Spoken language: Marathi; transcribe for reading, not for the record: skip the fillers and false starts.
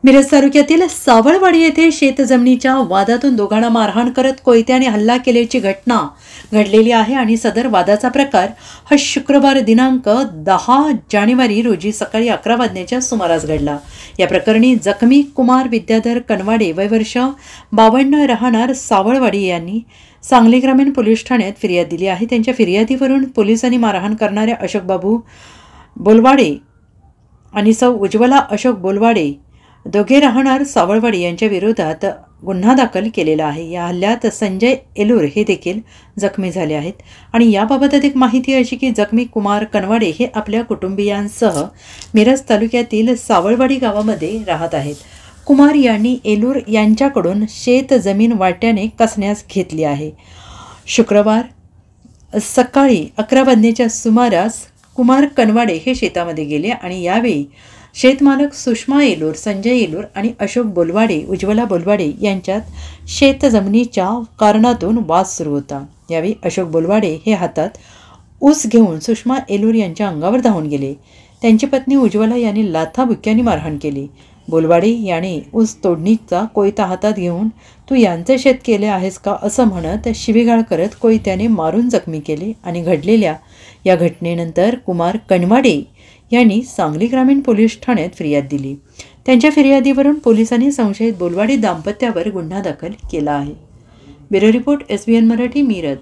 मिरज तालुक्यातील सावळवाडी येथे शेतजमिनीच्या वादातून दोघांना मारहाण करत कोयत्याने हल्ला केल्याची घटना घडलेली आहे आणि सदर वादाचा प्रकार हा शुक्रवार दिनांक 10 जानेवारी रोजी सकाळी 11 वाजण्याच्या सुमारास घडला। या प्रकरणी जखमी कुमार विद्याधर कनवाडे वय वर्ष 52 राहणार सावळवाडी यांनी सांगली ग्रामीण पोलीस ठाण्यात फिर्याद दिली आहे। त्यांच्या फिर्यादीवरून पोलिसांनी मारहाण करणाऱ्या अशोक बाबू बोलवाडे आणि सौ उज्ज्वला अशोक बोलवाडे दोघे राहणार सावळवाडी यांच्या विरोधात गुन्हा दाखल केलेला आहे। या हल्ल्यात संजय एलूर हे देखील जखमी झाले आहेत आणि याबाबत अधिक माहिती अशी की जखमी कुमार कनवाडे हे आपल्या कुटुंबियांसह मिरज तालुक्यातील सावळवाडी गावामध्ये राहत आहेत। कुमार यांनी एलूर यांच्याकडून शेत जमीन वाट्याने कसण्यास घेतली आहे। शुक्रवार सकाळी 11 वाजण्याच्या सुमारास कुमार कनवाडे हे शेतामध्ये गेले आणि यावेळी शेतमालक सुषमा एलूर, संजय एलूर आणि अशोक बोलवाडे, उज्ज्वला बोलवाडे यांच्यात शेतजमिनीच्या कारणातून वाद सुरू होता। यावेळी अशोक बोलवाडे हे हातात ऊस घेऊन सुषमा एलूर यांच्या अंगावर धावून गेले। त्यांची पत्नी उज्ज्वला यांनी लाथाबुक्क्यांनी मारहाण केली। बोलवाडे याने ऊस तोडणीचा कोयता हातात घेऊन तू यांचे शेत केले आहेस का असं म्हणत शिवीगाळ करत कोयत्याने मारून जखमी केले आणि घडलेल्या या घटनेनंतर कुमार कनवाडे यांनी सांगली ग्रामीण पोलीस ठाण्यात फिर्याद दिली। त्यांच्या फिर्यादीवरून पोलिसांनी संशयित बोलवाडे दाम्पत्यावर गुन्हा दाखल केला आहे। Bureau report SBN Marathi, Miraj.